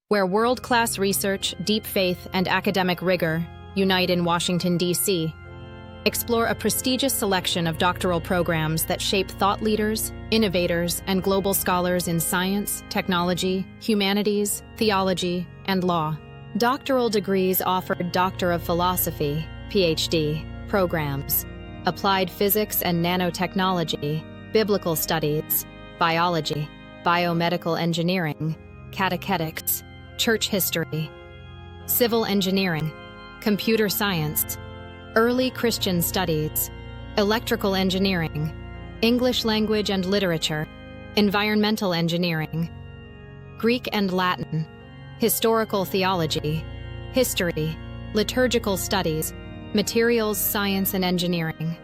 where world-class research, deep faith, and academic rigor unite in Washington, D.C. Explore a prestigious selection of doctoral programs that shape thought leaders, innovators, and global scholars in science, technology, humanities, theology, and law. Doctoral degrees offer Doctor of Philosophy, PhD, programs, applied physics and nanotechnology, biblical studies, biology, biomedical engineering, catechetics, church history, civil engineering, computer science, early Christian studies, electrical engineering, English language and literature, environmental engineering, Greek and Latin, historical theology, history, liturgical studies, materials science and engineering,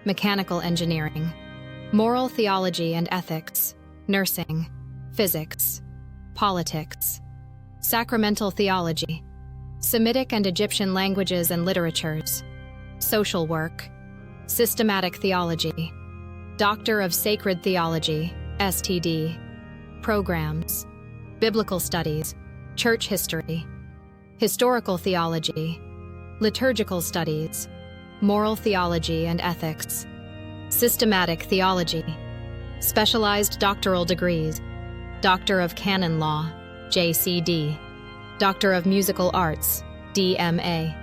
mechanical engineering, moral theology and ethics, nursing, physics, politics, sacramental theology, Semitic and Egyptian languages and literatures, social work, systematic theology, Doctor of Sacred Theology, STD, programs, biblical studies, church history, historical theology, liturgical studies, moral theology and ethics, systematic theology, specialized doctoral degrees, Doctor of Canon Law, JCD, Doctor of Musical Arts, DMA.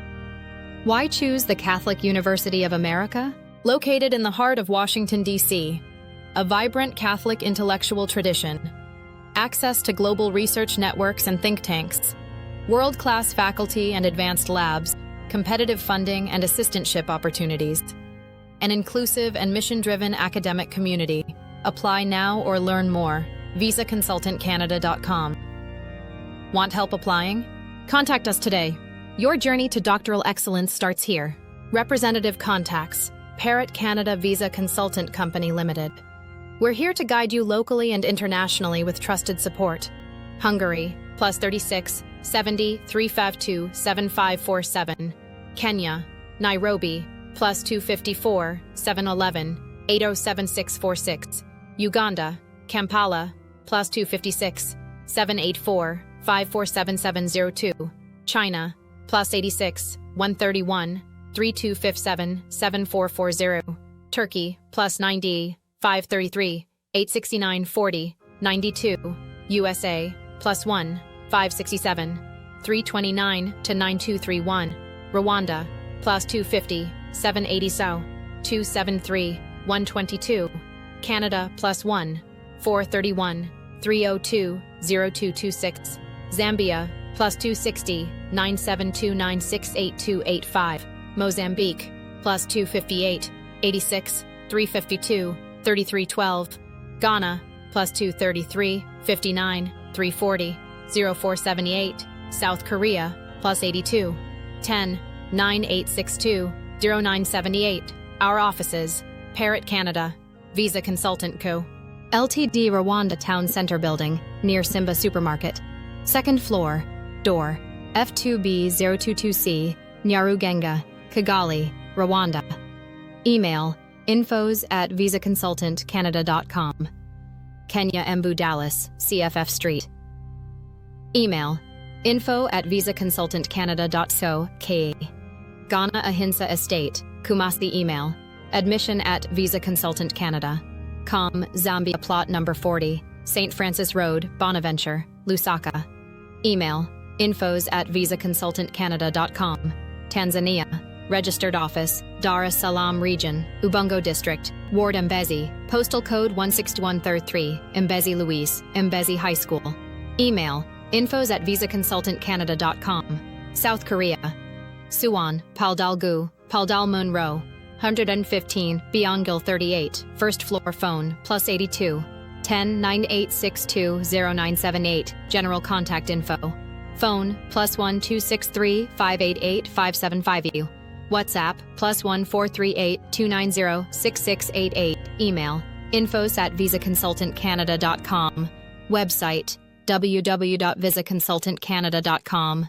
Why choose the Catholic University of America? Located in the heart of Washington, D.C., a vibrant Catholic intellectual tradition, access to global research networks and think tanks, world-class faculty and advanced labs, competitive funding and assistantship opportunities, an inclusive and mission-driven academic community. Apply now or learn more. visaconsultantcanada.com. Want help applying? Contact us today. Your journey to doctoral excellence starts here. Representative contacts: Parrot Canada Visa Consultant Company Limited. We're here to guide you locally and internationally with trusted support. Hungary, +36 70 352 7547. Kenya, Nairobi, +254 711 807646. Uganda, Kampala, +256 784 547702. China, +86 131 3257 7440. Turkey, +90 533 869 40 92. USA, +1 567 329 to 9231. Rwanda, +250 780 273 122. Canada, +1 431 302 0226. Zambia, +260 972 968 Mozambique, +258 86 352 3312. Ghana, +233 59 340 0478. South Korea, +82 10 9862 0978. Our offices: Parrot Canada, Visa Consultant Co. Ltd. Rwanda Town Center Building, near Simba Supermarket. Second floor, door F2B022C, Nyarugenge, Kigali, Rwanda. Email: infos@visaconsultantcanada.com. Kenya, Embu, Dallas, CFF Street. Email: info@visaconsultantcanada.co.ke. Ghana, Ahinsah Estate, Kumasi. Email: admission@visaconsultantcanada.com. Zambia, plot number 40, St. Francis Road, Bonaventure, Lusaka. Email: infos@visaconsultantcanada.com. Tanzania, registered office, Dar es Salaam region, Ubungo district, Ward Mbezi, postal code 16133, Mbezi Luis, Mbezi High School. Email: infos@visaconsultantcanada.com. South Korea, Suwon, Paldal-gu, Paldalmun-ro, 115, Byongil 38, first floor. Phone, +82 10 9862 0978. General contact info. Phone, +1 263 588 575. WhatsApp, +1 438 290 6688. Email: infos@visaconsultantcanada.com. Website: www.visaconsultantcanada.com.